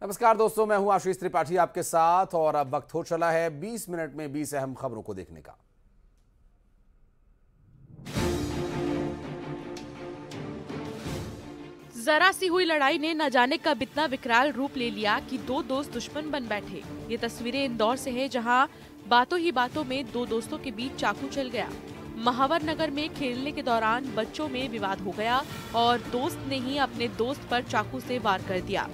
नमस्कार दोस्तों, मैं हूं आशीष त्रिपाठी आपके साथ और अब वक्त हो चला है 20 मिनट में 20 अहम खबरों को देखने का। जरा सी हुई लड़ाई ने न जाने कब इतना विकराल रूप ले लिया कि दो दोस्त दुश्मन बन बैठे। ये तस्वीरें इंदौर से है, जहां बातों ही बातों में दो दोस्तों के बीच चाकू चल गया। महावर नगर में खेलने के दौरान बच्चों में विवाद हो गया और दोस्त ने ही अपने दोस्त पर चाकू से वार कर दिया।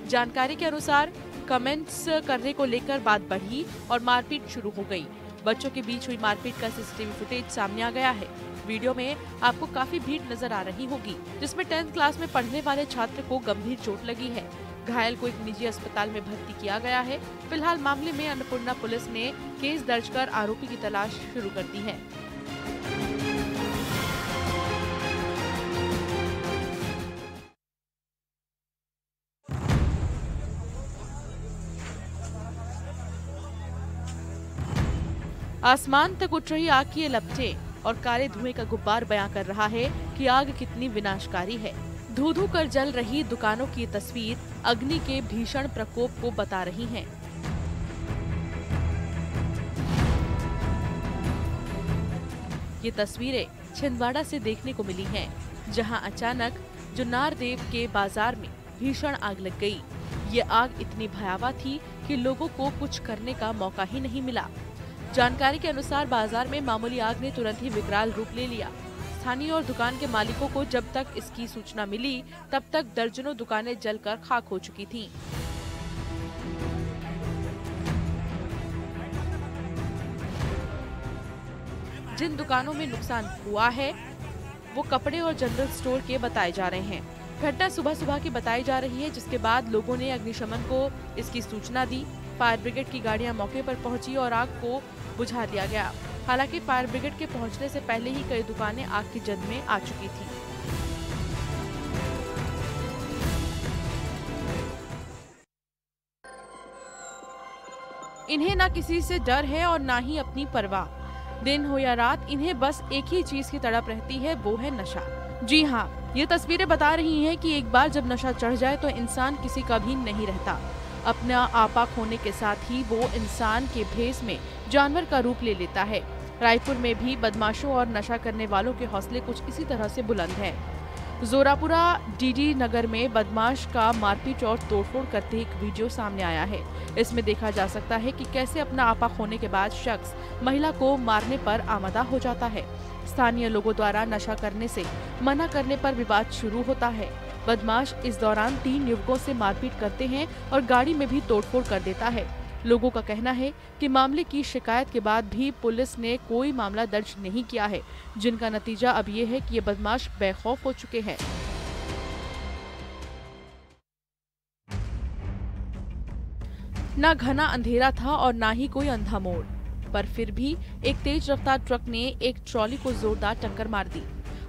जानकारी के अनुसार कमेंट्स करने को लेकर बात बढ़ी और मारपीट शुरू हो गई। बच्चों के बीच हुई मारपीट का सीसीटीवी फुटेज सामने आ गया है। वीडियो में आपको काफी भीड़ नजर आ रही होगी, जिसमें 10th क्लास में पढ़ने वाले छात्र को गंभीर चोट लगी है। घायल को एक निजी अस्पताल में भर्ती किया गया है। फिलहाल मामले में अन्नपूर्णा पुलिस ने केस दर्ज कर आरोपी की तलाश शुरू कर दी है। आसमान तक उठ रही आग की ये लपटें और काले धुएं का गुब्बार बयां कर रहा है कि आग कितनी विनाशकारी है। धू धू कर जल रही दुकानों की तस्वीर अग्नि के भीषण प्रकोप को बता रही है। ये तस्वीरें छिंदवाड़ा से देखने को मिली हैं, जहां अचानक जुन्नारदेव के बाजार में भीषण आग लग गई। ये आग इतनी भयावह थी कि लोगों को कुछ करने का मौका ही नहीं मिला। जानकारी के अनुसार बाजार में मामूली आग ने तुरंत ही विकराल रूप ले लिया। स्थानीय और दुकान के मालिकों को जब तक इसकी सूचना मिली, तब तक दर्जनों दुकानें जलकर खाक हो चुकी थीं। जिन दुकानों में नुकसान हुआ है वो कपड़े और जनरल स्टोर के बताए जा रहे हैं। घटना सुबह की बताई जा रही है, जिसके बाद लोगों ने अग्निशमन को इसकी सूचना दी। फायर ब्रिगेड की गाड़ियां मौके पर पहुंची और आग को बुझा दिया गया। हालांकि फायर ब्रिगेड के पहुंचने से पहले ही कई दुकानें आग की जद में आ चुकी थीं। इन्हें ना किसी से डर है और ना ही अपनी परवाह। दिन हो या रात, इन्हें बस एक ही चीज की तड़प रहती है, वो है नशा। जी हाँ, ये तस्वीरें बता रही हैं कि एक बार जब नशा चढ़ जाए तो इंसान किसी का भी नहीं रहता। अपना आपा खोने के साथ ही वो इंसान के भेष में जानवर का रूप ले लेता है। रायपुर में भी बदमाशों और नशा करने वालों के हौसले कुछ इसी तरह से बुलंद हैं। जोरापुरा डीडी नगर में बदमाश का मारपीट और तोड़फोड़ करते एक वीडियो सामने आया है। इसमें देखा जा सकता है कि कैसे अपना आपा खोने के बाद शख्स महिला को मारने पर आमादा हो जाता है। स्थानीय लोगों द्वारा नशा करने से मना करने पर विवाद शुरू होता है। बदमाश इस दौरान 3 युवकों से मारपीट करते हैं और गाड़ी में भी तोड़फोड़ कर देता है। लोगों का कहना है कि मामले की शिकायत के बाद भी पुलिस ने कोई मामला दर्ज नहीं किया है, जिनका नतीजा अब ये है कि ये बदमाश बेखौफ हो चुके हैं। न घना अंधेरा था और न ही कोई अंधा मोड़, पर फिर भी एक तेज रफ्तार ट्रक ने एक ट्रॉली को जोरदार टक्कर मार दी।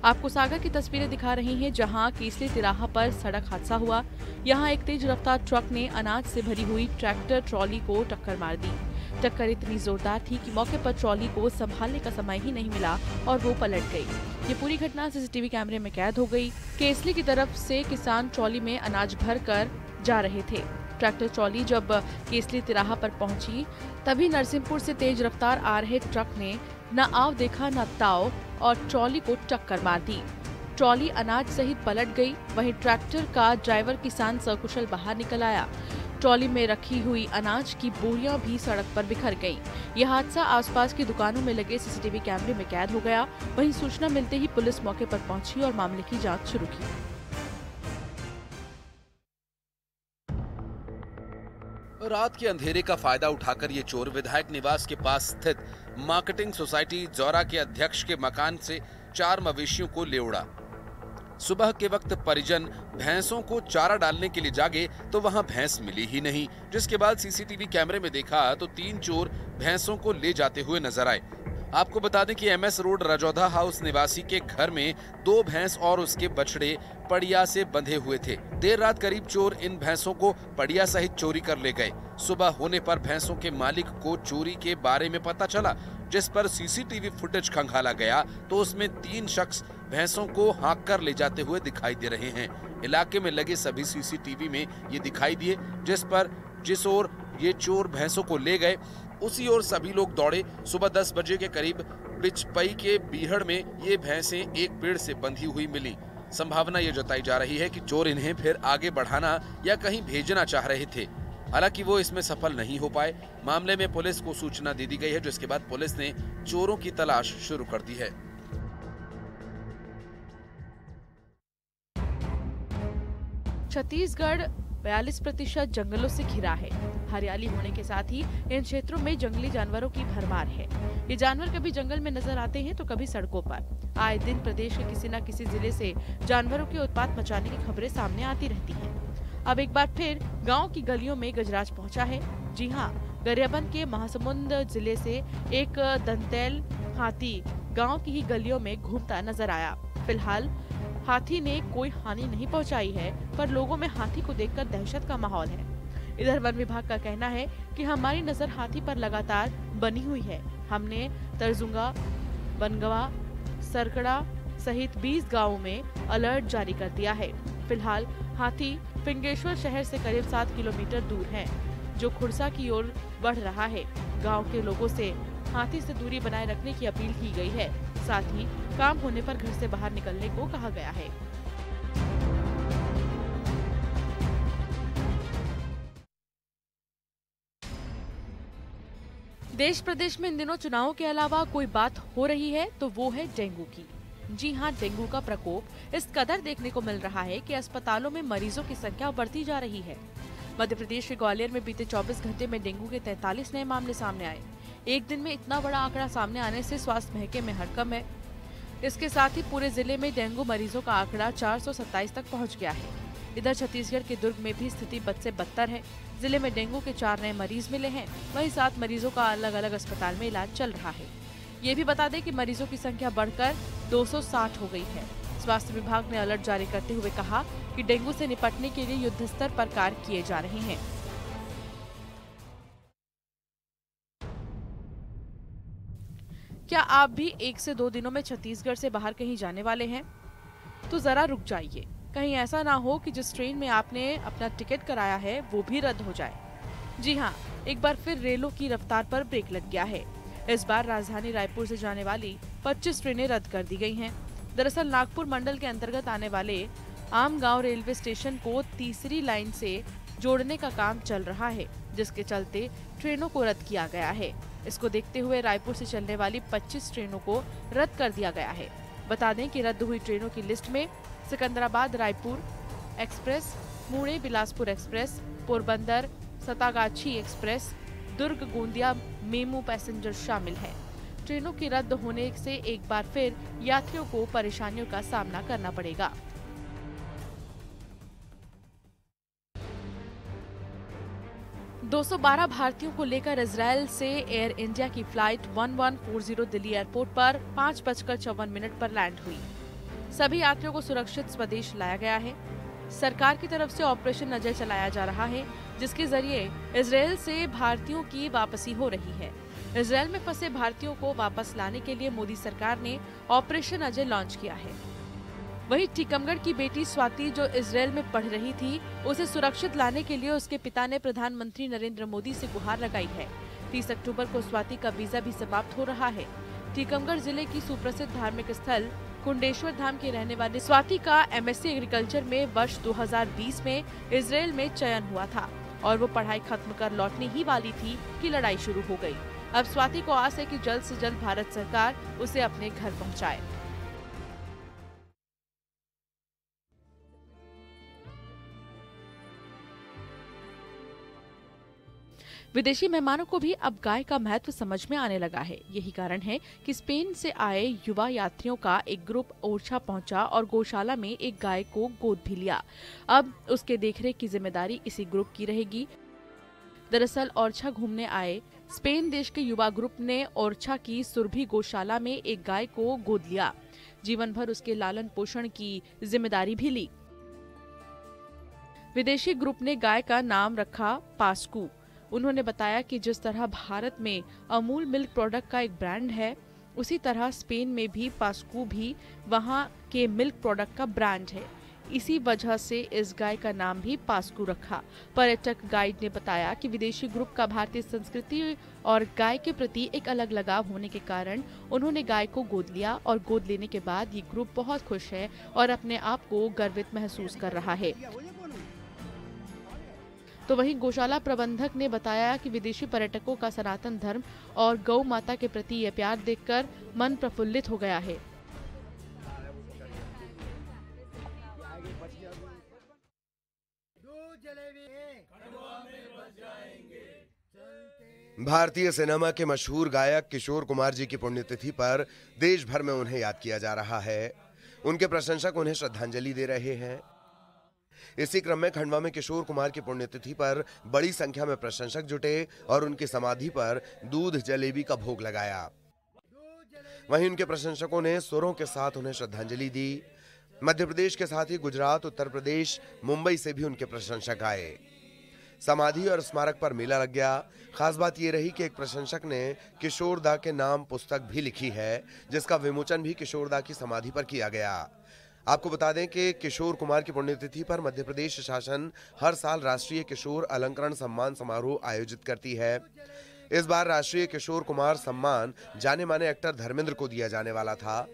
आपको सागर की तस्वीरें दिखा रही हैं, जहां केसली तिराहा पर सड़क हादसा हुआ। यहां एक तेज रफ्तार ट्रक ने अनाज से भरी हुई ट्रैक्टर ट्रॉली को टक्कर मार दी। टक्कर इतनी जोरदार थी कि मौके पर ट्रॉली को संभालने का समय ही नहीं मिला और वो पलट गई। ये पूरी घटना सीसीटीवी कैमरे में कैद हो गई। केसली की तरफ से किसान ट्रॉली में अनाज भर कर जा रहे थे। ट्रैक्टर ट्रॉली जब केसली तिराहा पर पहुंची, तभी नरसिंहपुर से तेज रफ्तार आ रहे ट्रक ने न आव देखा न ताव और ट्रॉली को टक्कर मार दी। ट्रॉली अनाज सहित पलट गई। वहीं ट्रैक्टर का ड्राइवर किसान सकुशल बाहर निकल आया। ट्रॉली में रखी हुई अनाज की बोरियां भी सड़क पर बिखर गईं। यह हादसा आसपास की दुकानों में लगे सीसीटीवी कैमरे में कैद हो गया। वहीं सूचना मिलते ही पुलिस मौके पर पहुंची और मामले की जांच शुरू की। रात के अंधेरे का फायदा उठाकर ये चोर विधायक निवास के पास स्थित मार्केटिंग सोसाइटी जौरा के अध्यक्ष के मकान से 4 मवेशियों को ले उड़ा। सुबह के वक्त परिजन भैंसों को चारा डालने के लिए जागे तो वहां भैंस मिली ही नहीं, जिसके बाद सीसीटीवी कैमरे में देखा तो 3 चोर भैंसों को ले जाते हुए नजर आए। आपको बता दें कि एमएस रोड रजौधा हाउस निवासी के घर में 2 भैंस और उसके बछड़े पड़िया से बंधे हुए थे। देर रात करीब चोर इन भैंसों को पड़िया सहित चोरी कर ले गए। सुबह होने पर भैंसों के मालिक को चोरी के बारे में पता चला। जिस पर सीसीटीवी फुटेज खंगाला गया तो उसमें 3 शख्स भैंसों को हाँक कर ले जाते हुए दिखाई दे रहे हैं। इलाके में लगे सभी सीसीटीवी में ये दिखाई दिए, जिस ओर ये चोर भैंसों को ले गए उसी ओर सभी लोग दौड़े। सुबह 10 बजे के करीब बिचपई के बीहड़ में ये भैंसें एक पेड़ से बंधी हुई मिली। संभावना ये जताई जा रही है कि चोर इन्हें फिर आगे बढ़ाना या कहीं भेजना चाह रहे थे। हालांकि वो इसमें सफल नहीं हो पाए। मामले में पुलिस को सूचना दे दी गई है, जिसके बाद पुलिस ने चोरों की तलाश शुरू कर दी है। छत्तीसगढ़ 42% जंगलों से घिरा है। हरियाली होने के साथ ही इन क्षेत्रों में जंगली जानवरों की भरमार है। ये जानवर कभी जंगल में नजर आते हैं तो कभी सड़कों पर। आए दिन प्रदेश के किसी न किसी जिले से जानवरों के उत्पात मचाने की खबरें सामने आती रहती हैं। अब एक बार फिर गांव की गलियों में गजराज पहुंचा है। जी हां, गरियाबंद के महासमुंद जिले से एक दंतैल हाथी गांव की ही गलियों में घूमता नजर आया। फिलहाल हाथी ने कोई हानि नहीं पहुंचाई है, पर लोगों में हाथी को देखकर दहशत का माहौल है। इधर वन विभाग का कहना है कि हमारी नजर हाथी पर लगातार बनी हुई है। हमने तरजुंगा, बनगवा, सरकड़ा सहित 20 गांवों में अलर्ट जारी कर दिया है। फिलहाल हाथी फिंगेश्वर शहर से करीब 7 किलोमीटर दूर है, जो खुर्सा की ओर बढ़ रहा है। गांव के लोगों से हाथी से दूरी बनाए रखने की अपील की गई है। साथ ही काम होने पर घर से बाहर निकलने को कहा गया है। देश प्रदेश में इन दिनों चुनावों के अलावा कोई बात हो रही है तो वो है डेंगू की। जी हां, डेंगू का प्रकोप इस कदर देखने को मिल रहा है कि अस्पतालों में मरीजों की संख्या बढ़ती जा रही है। मध्य प्रदेश के ग्वालियर में बीते 24 घंटे में डेंगू के 43 नए मामले सामने आए। एक दिन में इतना बड़ा आंकड़ा सामने आने से स्वास्थ्य महकमे में हड़कंप है। इसके साथ ही पूरे जिले में डेंगू मरीजों का आंकड़ा 427 तक पहुंच गया है। इधर छत्तीसगढ़ के दुर्ग में भी स्थिति बद से बदतर है। जिले में डेंगू के 4 नए मरीज मिले हैं, वहीं 7 मरीजों का अलग अलग अस्पताल में इलाज चल रहा है। ये भी बता दें कि मरीजों की संख्या बढ़कर 260 हो गई है। स्वास्थ्य विभाग ने अलर्ट जारी करते हुए कहा कि डेंगू से निपटने के लिए युद्ध स्तर पर कार्य किए जा रहे हैं। क्या आप भी 1 से 2 दिनों में छत्तीसगढ़ से बाहर कहीं जाने वाले हैं? तो जरा रुक जाइए, कहीं ऐसा ना हो कि जिस ट्रेन में आपने अपना टिकट कराया है वो भी रद्द हो जाए। जी हाँ, एक बार फिर रेलों की रफ्तार पर ब्रेक लग गया है। इस बार राजधानी रायपुर से जाने वाली 25 ट्रेनें रद्द कर दी गई हैं। दरअसल नागपुर मंडल के अंतर्गत आने वाले आमगांव रेलवे स्टेशन को तीसरी लाइन से जोड़ने का काम चल रहा है, जिसके चलते ट्रेनों को रद्द किया गया है। इसको देखते हुए रायपुर से चलने वाली 25 ट्रेनों को रद्द कर दिया गया है। बता दें कि रद्द हुई ट्रेनों की लिस्ट में Secunderabad Raipur express, Pune Bilaspur express, Porbandar Santragachi express, Durg Gondia MEMU passenger शामिल है। ट्रेनों के रद्द होने से एक बार फिर यात्रियों को परेशानियों का सामना करना पड़ेगा। $212 भारतीयों को लेकर इजराइल से एयर इंडिया की फ्लाइट 1140 दिल्ली एयरपोर्ट पर 5:54 पर लैंड हुई। सभी यात्रियों को सुरक्षित स्वदेश लाया गया है। सरकार की तरफ से ऑपरेशन अजय चलाया जा रहा है, जिसके जरिए इजराइल से भारतीयों की वापसी हो रही है। इजराइल में फंसे भारतीयों को वापस लाने के लिए मोदी सरकार ने ऑपरेशन अजय लॉन्च किया है। वहीं टीकमगढ़ की बेटी स्वाति, जो इजराइल में पढ़ रही थी, उसे सुरक्षित लाने के लिए उसके पिता ने प्रधानमंत्री नरेंद्र मोदी से गुहार लगाई है। 30 अक्टूबर को स्वाति का वीजा भी समाप्त हो रहा है। टीकमगढ़ जिले की सुप्रसिद्ध धार्मिक स्थल कुंडेश्वर धाम के रहने वाले स्वाति का MSc एग्रीकल्चर में वर्ष 2020 में इजराइल में चयन हुआ था और वो पढ़ाई खत्म कर लौटने ही वाली थी कि लड़ाई शुरू हो गई। अब स्वाति को आस है कि जल्द से जल्द भारत सरकार उसे अपने घर पहुंचाए। विदेशी मेहमानों को भी अब गाय का महत्व समझ में आने लगा है। यही कारण है कि स्पेन से आए युवा यात्रियों का एक ग्रुप ओरछा पहुंचा और गौशाला में एक गाय को गोद भी लिया। अब उसके देखरेख की जिम्मेदारी इसी ग्रुप की रहेगी। दरअसल ओरछा घूमने आए स्पेन देश के युवा ग्रुप ने ओरछा की सुरभि गौशाला में एक गाय को गोद लिया। जीवन भर उसके लालन पोषण की जिम्मेदारी भी ली। विदेशी ग्रुप ने गाय का नाम रखा पास्कू। उन्होंने बताया कि जिस तरह भारत में अमूल मिल्क प्रोडक्ट का एक ब्रांड है, उसी तरह स्पेन में भी पास्कू भी वहाँ के मिल्क प्रोडक्ट का ब्रांड है। इसी वजह से इस गाय का नाम भी पास्कू रखा। पर्यटक गाइड ने बताया कि विदेशी ग्रुप का भारतीय संस्कृति और गाय के प्रति एक अलग लगाव होने के कारण उन्होंने गाय को गोद लिया और गोद लेने के बाद ये ग्रुप बहुत खुश है और अपने आप को गर्वित महसूस कर रहा है। तो वहीं गौशाला प्रबंधक ने बताया कि विदेशी पर्यटकों का सनातन धर्म और गौ माता के प्रति यह प्यार देखकर मन प्रफुल्लित हो गया है। भारतीय सिनेमा के मशहूर गायक किशोर कुमार जी की पुण्यतिथि पर देश भर में उन्हें याद किया जा रहा है। उनके प्रशंसक उन्हें श्रद्धांजलि दे रहे हैं। इसी क्रम में खंडवा में किशोर कुमार की पुण्यतिथि पर बड़ी संख्या में प्रशंसक जुटे और उनकी समाधि पर दूध जलेबी का भोग लगाया। वहीं उनके प्रशंसकों ने सुरों के साथ उन्हें श्रद्धांजलि दी। मध्य प्रदेश के साथ ही गुजरात, उत्तर प्रदेश, मुंबई से भी उनके प्रशंसक आए। समाधि और स्मारक पर मेला लग गया। खास बात यह रही कि एक प्रशंसक ने किशोर दा के नाम पुस्तक भी लिखी है, जिसका विमोचन भी किशोर दा की समाधि पर किया गया। आपको बता दें कि किशोर कुमार की पुण्यतिथि पर मध्य प्रदेश शासन हर साल राष्ट्रीय किशोर अलंकरण सम्मान समारोह आयोजित करती है। इस बार राष्ट्रीय किशोर कुमार सम्मान जाने माने एक्टर धर्मेंद्र को दिया जाने वाला था,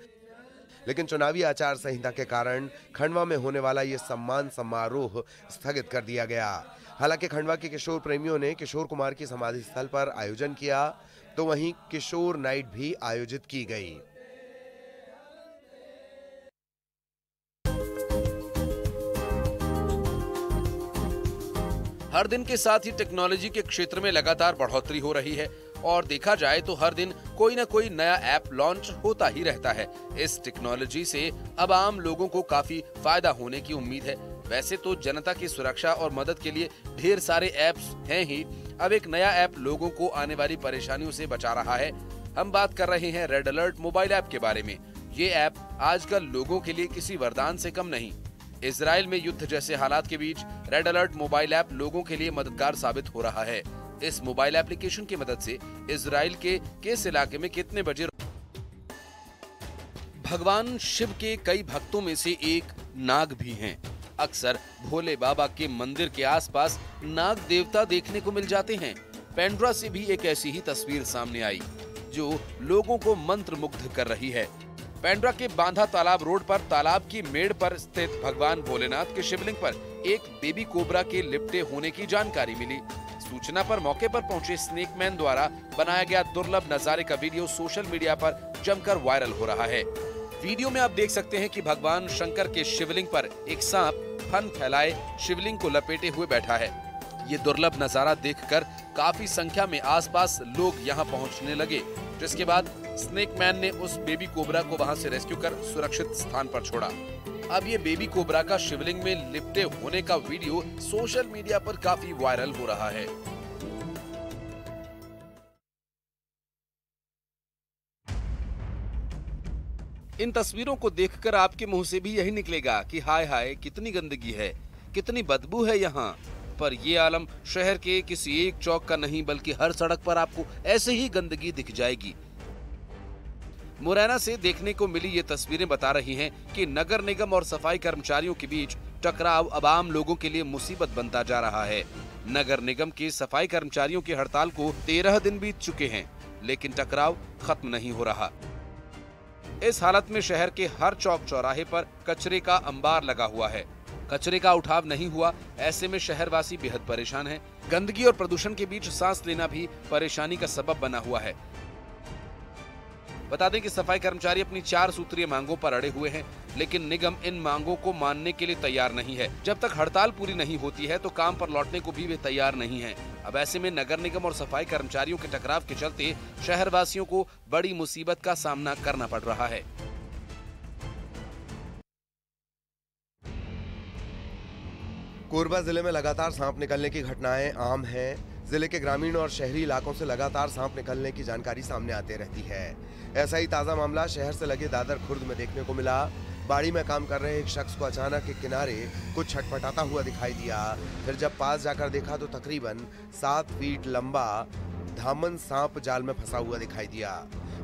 लेकिन चुनावी आचार संहिता के कारण खंडवा में होने वाला ये सम्मान समारोह स्थगित कर दिया गया। हालांकि खंडवा के किशोर प्रेमियों ने किशोर कुमार की समाधि स्थल पर आयोजन किया, तो वहीं किशोर नाइट भी आयोजित की गई। हर दिन के साथ ही टेक्नोलॉजी के क्षेत्र में लगातार बढ़ोतरी हो रही है और देखा जाए तो हर दिन कोई ना कोई नया ऐप लॉन्च होता ही रहता है। इस टेक्नोलॉजी से अब आम लोगों को काफी फायदा होने की उम्मीद है। वैसे तो जनता की सुरक्षा और मदद के लिए ढेर सारे ऐप्स हैं ही, अब एक नया ऐप लोगों को आने वाली परेशानियों से बचा रहा है। हम बात कर रहे हैं रेड अलर्ट मोबाइल ऐप के बारे में। ये ऐप आजकल लोगों के लिए किसी वरदान से कम नहीं। इजराइल में युद्ध जैसे हालात के बीच रेड अलर्ट मोबाइल ऐप लोगों के लिए मददगार साबित हो रहा है। इस मोबाइल एप्लीकेशन की मदद से इजराइल के किस इलाके में कितने बजे भगवान शिव के कई भक्तों में से एक नाग भी हैं। अक्सर भोले बाबा के मंदिर के आसपास नाग देवता देखने को मिल जाते हैं। पेंड्रा से भी एक ऐसी ही तस्वीर सामने आई जो लोगों को मंत्रमुग्ध कर रही है। पेंड्रा के बांधा तालाब रोड पर तालाब की मेड़ पर स्थित भगवान भोलेनाथ के शिवलिंग पर एक बेबी कोबरा के लिपटे होने की जानकारी मिली। सूचना पर मौके पर पहुंचे स्नेकमैन द्वारा बनाया गया दुर्लभ नजारे का वीडियो सोशल मीडिया पर जमकर वायरल हो रहा है। वीडियो में आप देख सकते हैं कि भगवान शंकर के शिवलिंग पर एक सांप फन फैलाए शिवलिंग को लपेटे हुए बैठा है। ये दुर्लभ नजारा देखकर काफी संख्या में आसपास लोग यहाँ पहुँचने लगे, जिसके बाद स्नेकमैन ने उस बेबी कोबरा को वहां से रेस्क्यू कर सुरक्षित स्थान पर छोड़ा। अब ये बेबी कोबरा का शिवलिंग में लिपटे होने का वीडियो सोशल मीडिया पर काफी वायरल हो रहा है। इन तस्वीरों को देखकर आपके मुंह से भी यही निकलेगा कि हाय हाय कितनी गंदगी है, कितनी बदबू है यहाँ। पर ये आलम शहर के किसी एक चौक का नहीं, बल्कि हर सड़क पर आपको ऐसे ही गंदगी दिख जाएगी। मुरैना से देखने को मिली ये तस्वीरें बता रही हैं कि नगर निगम और सफाई कर्मचारियों के बीच टकराव अब आम लोगों के लिए मुसीबत बनता जा रहा है। नगर निगम के सफाई कर्मचारियों की हड़ताल को 13 दिन बीत चुके हैं, लेकिन टकराव खत्म नहीं हो रहा। इस हालत में शहर के हर चौक चौराहे पर कचरे का अंबार लगा हुआ है। कचरे का उठाव नहीं हुआ, ऐसे में शहरवासी बेहद परेशान हैं। गंदगी और प्रदूषण के बीच सांस लेना भी परेशानी का सबब बना हुआ है। बता दें कि सफाई कर्मचारी अपनी 4 सूत्रीय मांगों पर अड़े हुए हैं, लेकिन निगम इन मांगों को मानने के लिए तैयार नहीं है। जब तक हड़ताल पूरी नहीं होती है तो काम पर लौटने को भी वे तैयार नहीं हैं। अब ऐसे में नगर निगम और सफाई कर्मचारियों के टकराव के चलते शहरवासियों को बड़ी मुसीबत का सामना करना पड़ रहा है। कोरबा जिले में लगातार सांप निकलने की घटनाएं आम हैं। जिले के ग्रामीण और शहरी इलाकों से लगातार सांप निकलने की जानकारी सामने आते रहती है। ऐसा ही ताजा मामला शहर से लगे दादर खुर्द में देखने को मिला। बाड़ी में काम कर रहे एक शख्स को अचानक एक किनारे कुछ छटपटाता हुआ दिखाई दिया। फिर जब पास जाकर देखा तो तकरीबन 7 फीट लंबा धामन सांप जाल में फंसा हुआ दिखाई दिया।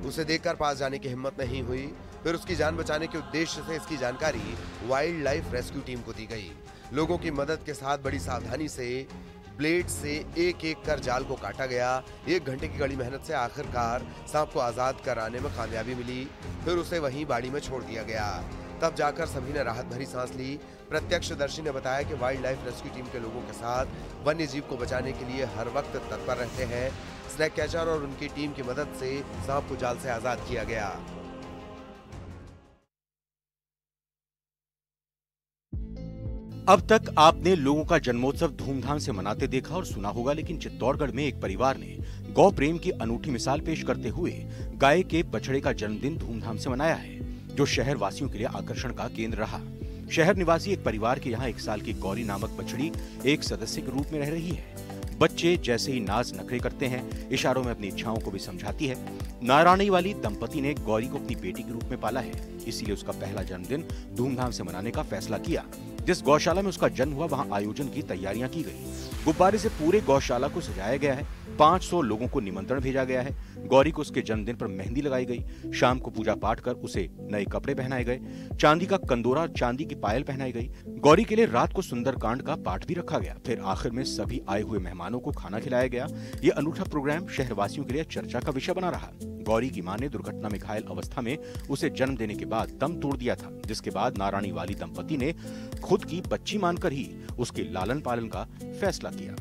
उसे देखकर पास जाने की हिम्मत नहीं हुई। फिर उसकी जान बचाने के उद्देश्य से इसकी जानकारी वाइल्ड लाइफ रेस्क्यू टीम को दी गई। लोगों की मदद के साथ बड़ी सावधानी से ब्लेड से एक एक कर जाल को काटा गया। 1 घंटे की कड़ी मेहनत से आखिरकार सांप को आजाद कराने में कामयाबी मिली। फिर उसे वहीं बाड़ी में छोड़ दिया गया। तब जाकर सभी ने राहत भरी सांस ली। प्रत्यक्षदर्शी ने बताया कि वाइल्ड लाइफ रेस्क्यू टीम के लोगों के साथ वन्य जीव को बचाने के लिए हर वक्त तत्पर रहते हैं। स्नैक कैचर और उनकी टीम की मदद से सांप को जाल से आजाद किया गया। अब तक आपने लोगों का जन्मोत्सव धूमधाम से मनाते देखा और सुना होगा, लेकिन चित्तौड़गढ़ में एक परिवार ने गौ प्रेम की अनूठी मिसाल पेश करते हुए गाय के बछड़े का जन्मदिन धूमधाम से मनाया है, जो शहर वासियों के लिए आकर्षण का केंद्र रहा। शहर निवासी एक परिवार के यहाँ 1 साल की गौरी नामक बछड़ी एक सदस्य के रूप में रह रही है। बच्चे जैसे ही नाज नखरे करते हैं, इशारों में अपनी इच्छाओं को भी समझाती है। नारायणी वाली दंपति ने गौरी को अपनी बेटी के रूप में पाला है, इसीलिए उसका पहला जन्मदिन धूमधाम से मनाने का फैसला किया। जिस गौशाला में उसका जन्म हुआ, वहां आयोजन की तैयारियां की गई। गुब्बारे से पूरे गौशाला को सजाया गया है। 500 लोगों को निमंत्रण भेजा गया है। गौरी को उसके जन्मदिन पर मेहंदी लगाई गई। शाम को पूजा पाठ कर उसे नए कपड़े पहनाए गए। चांदी का कंदोरा, चांदी की पायल पहनाई गई। गौरी के लिए रात को सुंदरकांड का पाठ भी रखा गया। फिर आखिर में सभी आए हुए मेहमानों को खाना खिलाया गया। ये अनूठा प्रोग्राम शहरवासियों के लिए चर्चा का विषय बना रहा। गौरी की मां ने दुर्घटना में घायल अवस्था में उसे जन्म देने के बाद दम तोड़ दिया था, जिसके बाद नारायणी वाली दंपति ने खुद की बच्ची मानकर ही उसके लालन पालन का फैसला किया।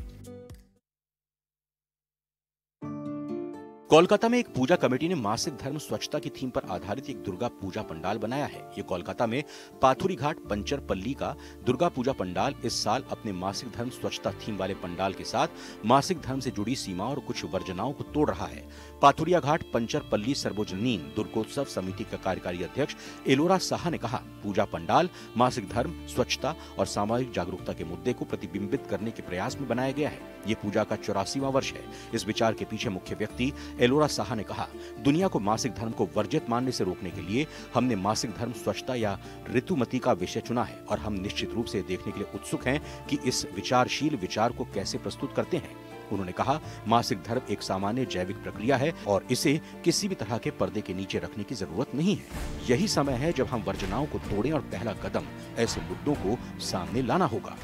कोलकाता में एक पूजा कमेटी ने मासिक धर्म स्वच्छता की थीम पर आधारित एक दुर्गा पूजा पंडाल बनाया है। ये कोलकाता में पाथुरी घाट पंचरपल्ली का दुर्गा पूजा पंडाल इस साल अपने मासिक धर्म स्वच्छता थीम वाले पंडाल के साथ मासिक धर्म से जुड़ी सीमाओं और कुछ वर्जनाओं को तोड़ रहा है। पाथुरिया घाट पंचरपल्ली सर्वजनीन दुर्गोत्सव समिति का कार्यकारी अध्यक्ष एलोरा साहा ने कहा, पूजा पंडाल मासिक धर्म, स्वच्छता और सामाजिक जागरूकता के मुद्दे को प्रतिबिंबित करने के प्रयास में बनाया गया है। ये पूजा का 84वां वर्ष है। इस विचार के पीछे मुख्य व्यक्ति एलोरा साहा ने कहा, दुनिया को मासिक धर्म को वर्जित मानने से रोकने के लिए हमने मासिक धर्म स्वच्छता या ऋतुमती का विषय चुना है और हम निश्चित रूप से देखने के लिए उत्सुक हैं कि इस विचारशील विचार को कैसे प्रस्तुत करते हैं। उन्होंने कहा, मासिक धर्म एक सामान्य जैविक प्रक्रिया है और इसे किसी भी तरह के पर्दे के नीचे रखने की जरूरत नहीं है। यही समय है जब हम वर्जनाओं को तोड़ें और पहला कदम ऐसे मुद्दों को सामने लाना होगा।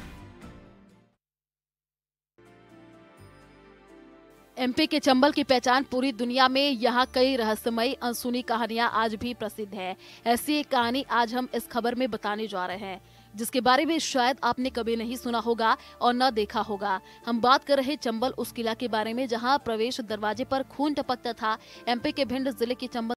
एमपी के चंबल की पहचान पूरी दुनिया में। यहाँ कई रहस्यमयी अनसुनी कहानियां आज भी प्रसिद्ध है। ऐसी एक कहानी आज हम इस खबर में बताने जा रहे हैं, जिसके बारे में शायद आपने कभी नहीं सुना होगा और न देखा होगा। हम बात कर रहे चंबल उस किला के बारे में, जहाँ प्रवेश दरवाजे पर खून टपकता था। एमपी के भिंड जिले के चंबल